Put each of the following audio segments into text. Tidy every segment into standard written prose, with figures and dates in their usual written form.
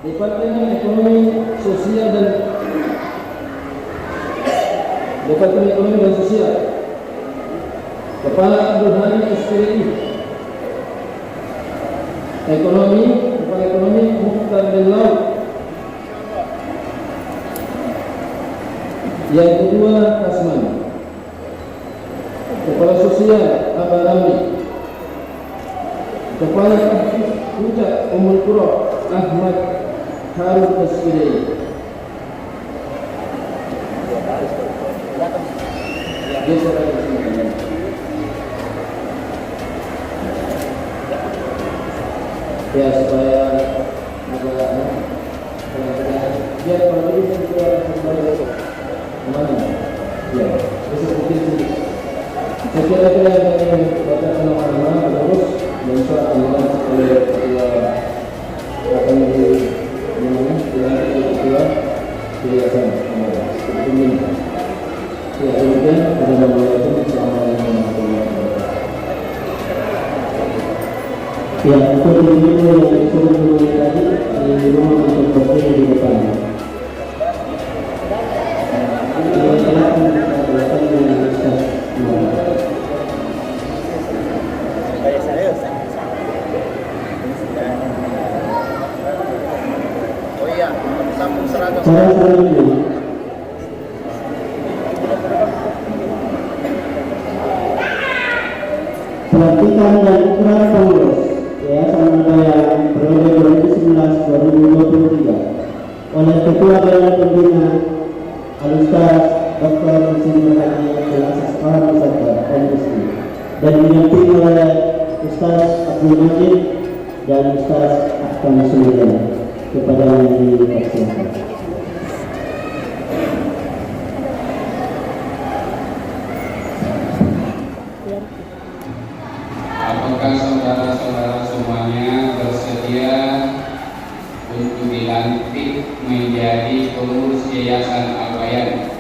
Departemen Ekonomi Sosial dan Sosial, Kepala Abdul Halim SPDI. Kepala Ekonomi Mukhtar bin Laut. Yang kedua Kasman. Kepala Sosial Abah Ramli. Kepala Puncak Ummul Qura Ahmad Harun SPDI. Ya, supaya biar kalau ini juga kemana? Ya, bisa sedikit. Saya kira yang kami bacakan nama-nama terus dan soal Allah oleh akan dilakukan seperti ini. Ya, kemudian Assalamualaikum warahmatullahi wabarakatuh. Ya, untuk ini yang disuruh tadi di rumah untuk berdiri di depan. Oh iya, sambung seragam. Pelantikan dan ikrar pengurus Yayasan Mandaya periode 2019-2023 oleh Ketua Badan Pembina Al-Ustaz Dr. Siti Haji Abdul Aziz Farhan Musaddar MSc dan didampingi oleh Ustaz Abdul Majid dan Ustaz Ahkam Sumaila. Kepada yang dipersilakan. Apakah saudara-saudara semuanya bersedia untuk dilantik menjadi pengurus Yayasan Al-Bayan?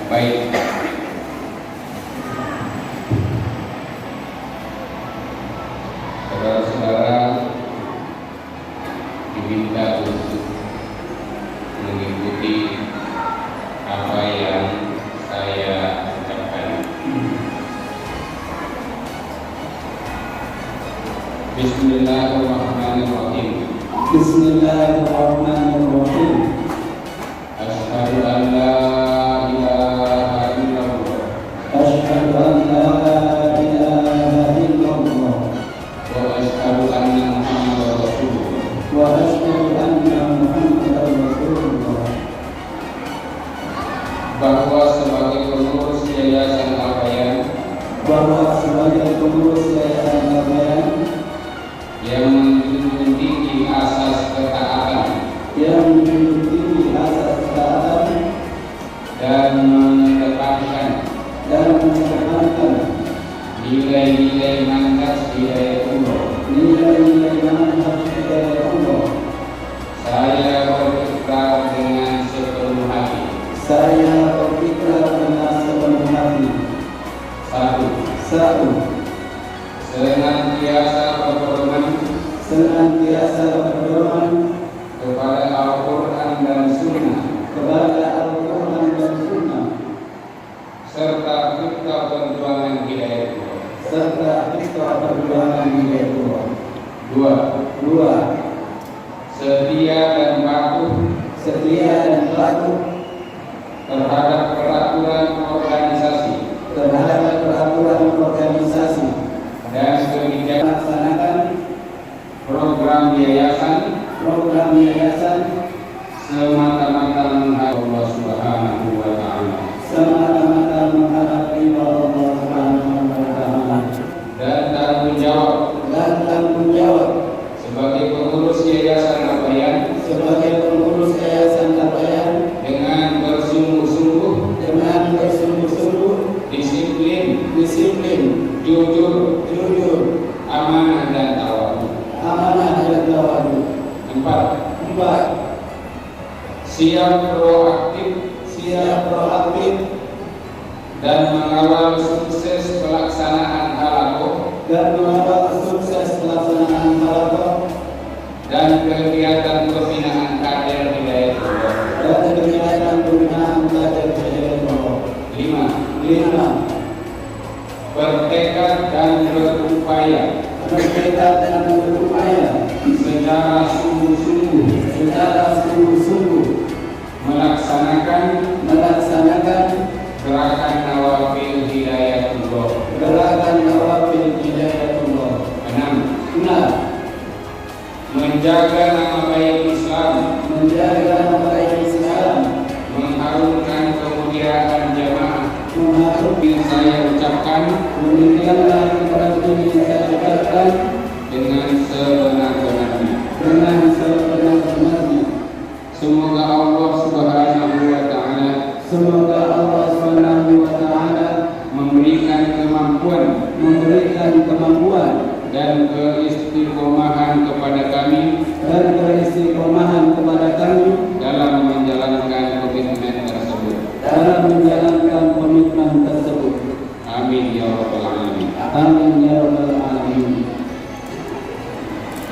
Baik. Saudara-saudara diminta untuk mengikuti apa yang saya ucapkan. Bismillahirrahmanirrahim. Bismillahirrahmanirrahim. Asyhadu an la ilaha illallah. Asyhadu an la ilaha illallah. Wa asyhadu anna Muhammadar Rasulullah. Wa asyhadu anna Muhammadar Rasulullah. Bahwa sebagai pengurus Yayasan Al-Bayan yang menjunjung tinggi asas ketaatan dan mengedepankan nilai-nilai manhaj hidayatullah. Saya berikrar dengan sepenuh hati. Satu, senantiasa berpedoman kepada Al-Quran dan Sunnah serta fitrah perjuangan hidayatullah. Dua, setia dan patuh terhadap peraturan organisasi dan kebijakan melaksanakan program yayasan semata-mata menghadap Allah Subhanahu wa Ta'ala dan tanggung jawab sebagai pengurus Yayasan Al-Bayan dengan bersungguh-sungguh, disiplin, jujur, amanah dan tawadu. 4. Siap proaktif dan mengawal sukses pelaksanaan halakoh mengawal sukses pelaksanaan halaqah dan kegiatan pembinaan kader Hidayatullah. dan kegiatan pembinaan kader Hidayatullah. 5. Bertekad dan berupaya Bertekad dan berupaya secara sungguh-sungguh melaksanakan gerakan Nawafil Hidayatullah. gerakan Nawafil Hidayatullah. 6. Menjaga nama baik Islam, mengharumkan kemuliaan jamaah. Ingin saya ucapkan dengan sebenar-benarnya. Semoga Allah Subhanahu wa Ta'ala memberikan kemampuan dan keistiqomahan kepada kami dalam menjalankan komitmen tersebut. Amin ya rabbal alamin.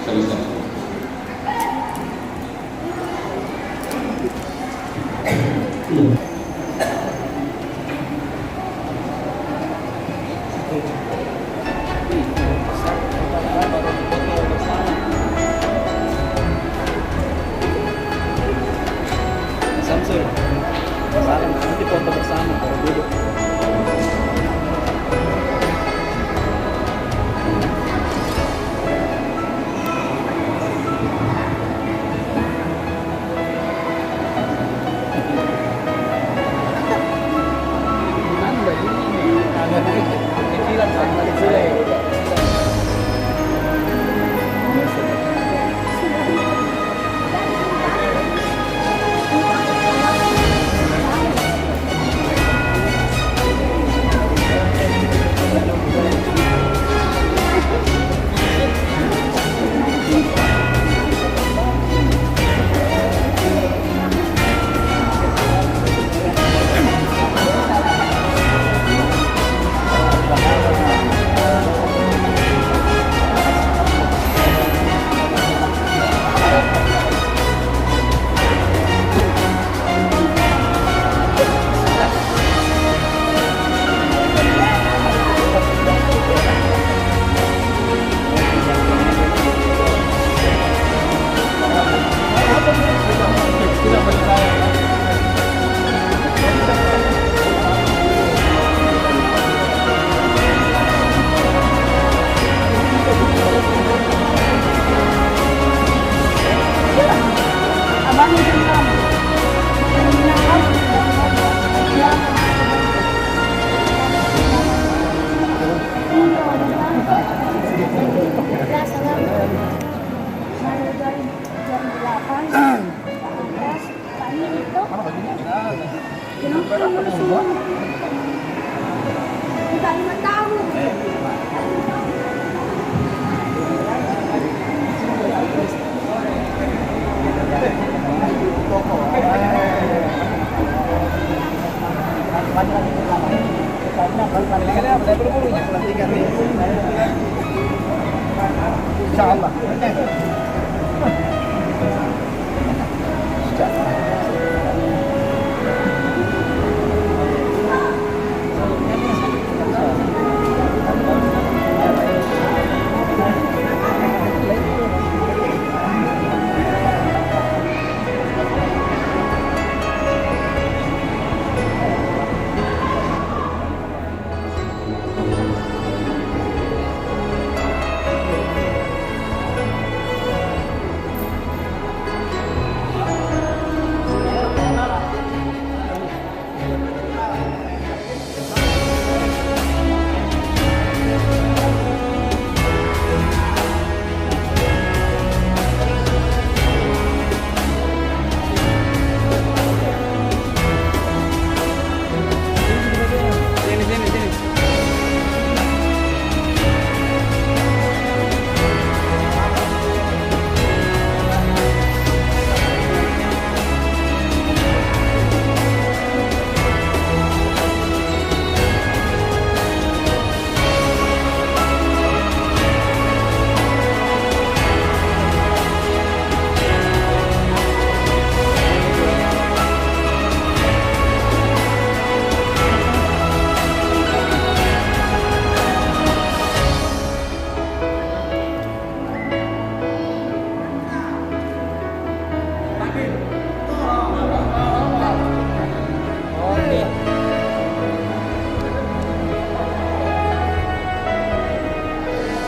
Selesai. Nanti foto bersama kalau duduk. Insyaallah.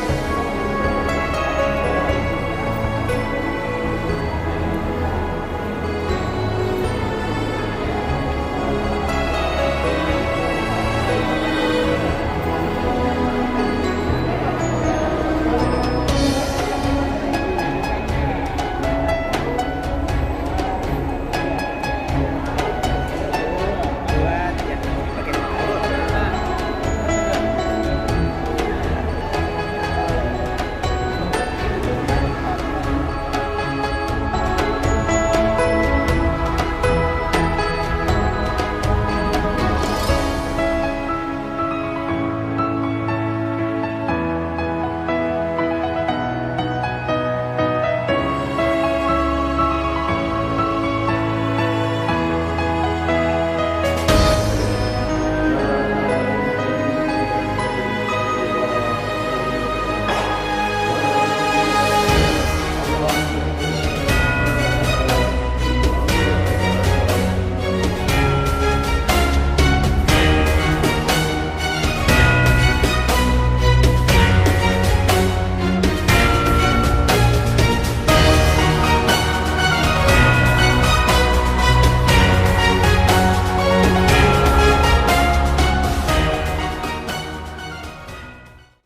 Wabarakatuh.